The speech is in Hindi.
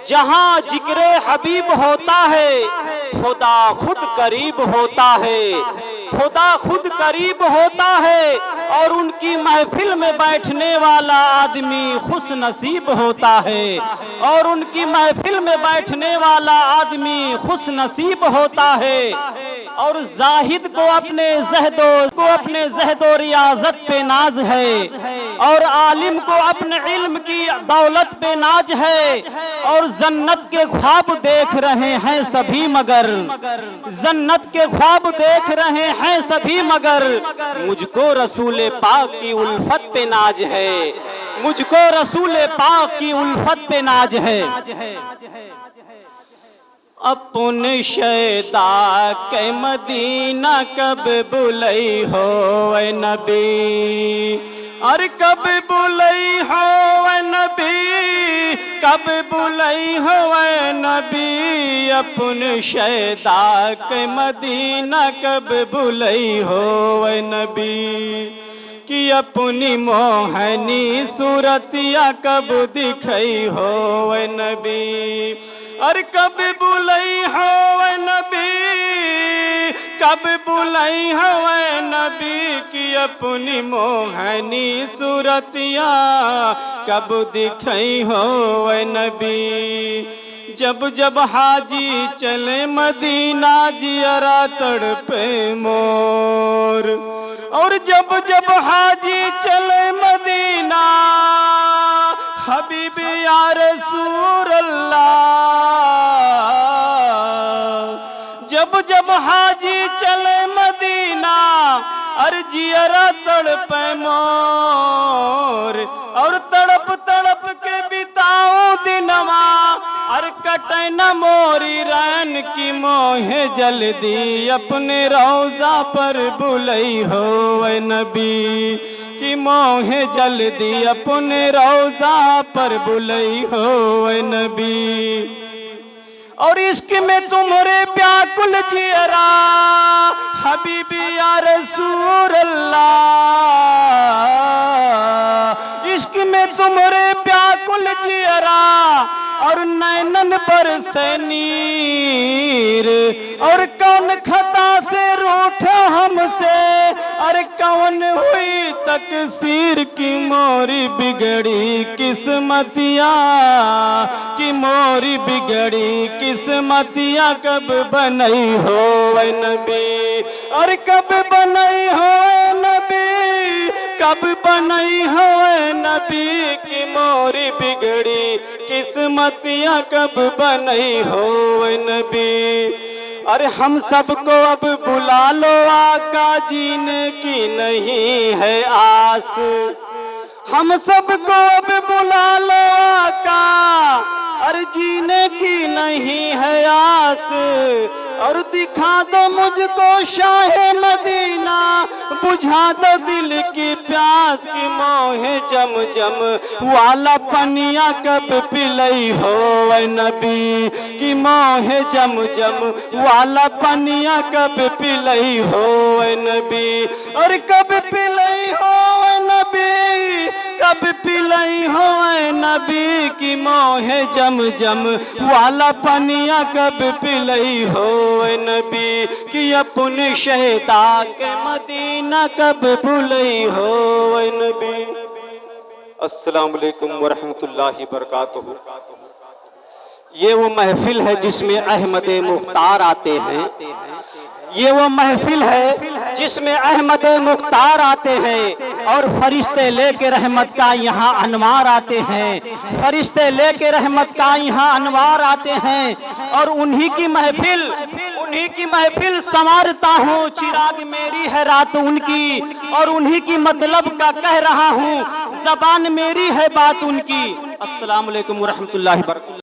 जहाँ जिक्रे हबीब होता है खुदा खुद करीब होता है, खुदा खुद करीब होता है। और उनकी महफिल में बैठने वाला आदमी खुश नसीब होता है, और उनकी महफिल में बैठने वाला आदमी खुश नसीब होता है। और जाहिद को अपने ज़हदो रियाजत पे नाज है, और आलिम को अपने इल्म की दौलत पे नाज है। और जन्नत के ख्वाब देख रहे हैं सभी मगर, जन्नत के ख्वाब देख रहे हैं सभी मगर, मुझको रसूल पाक की उल्फत पे नाज है, मुझको रसूल पाक की उल्फत पे नाज है। अपने शैदा के मदीना कब बुलई हो ए नबी, अरे कब बुलई हो ए नबी, कब बुलई हो ए नबी। अपने शैदा के मदीना कब बुलई हो ए नबी, कि अपनी मोहनी सूरतिया कब दिखई हो ए नबी। और कब बुलई हो ए नबी, कब बुलई हो ए नबी, कि अपनी मोहनी सूरतिया कब दिखई हो ए नबी। जब जब हाजी चले मदीना जियरा तड़पे मोर, और जब जब हाजी चले मदीना हबीबी या रसूल अल्लाह। जब जब हाजी चले मदीना अर्जियरा तड़पे मोर, और तड़प तड़प के बिताऊं दिनवा, अर कटे न मोरी रैन की मोहे जल्दी। अपने रोज़ा पर बुलई हो ए नबी, कि मोहे जल्दी अपने रोज़ा पर बुलई हो ए नबी। और इश्क में तुम्हारे व्याकुल जियरा हबीबी या रसूल अल्लाह। इश्क में तुम्हारे व्याकुल जियरा और नैनन बरसे नीर, और कौन खता से रूठा हमसे, अरे कौन हुई तकसीर की मोरी बिगड़ी किस्मतिया, कि मोरी बिगड़ी किस्मतिया कब बनई हो ए नबी, और कब बनई हो ए नबी, कब बनई हो ए नबी, कि मोरी बिगड़ी किस्मतियाँ कब बनई हो ए नबी। अरे हम सबको अब बुला लो आका, जीने की नहीं है आस, हम सबको अब बुला लो आका, अरे जीने की नहीं है आस। और दिखा दो मुझको शाहे मदीना, बुझा दो दिल की प्यास, की मोहे जम जम वाला पनिया कब पिलई हो ए नबी, कि मोहे जम जम वाला पनिया कब पिलई हो ए नबी। और कब पिलई हो ए नबी, कब पिलई हो ए नबी, कि मोहे जम जम वाला पनिया कब पिलई हो ए नबी, कि अपने शहदा के मदीना कब भुलई हो ए नबी। अस्सलाम वालेकुम वरहमतुल्लाहि बरकातुहू। ये वो महफिल है जिसमें अहमद मुख्तार आते हैं, ये वो महफिल है जिसमें अहमद मुख्तार आते हैं। और फरिश्ते लेके रहमत का यहाँ अनवार आते हैं, फरिश्ते लेके रहमत का यहाँ अनवार आते हैं। और उन्हीं की महफिल संवारता हूँ, चिराग मेरी है रात उनकी, और उन्हीं की मतलब का कह रहा हूँ, ज़बान मेरी है बात उनकी। अस्सलाम वालेकुम वरहमतुल्लाहि वबरकातुहू।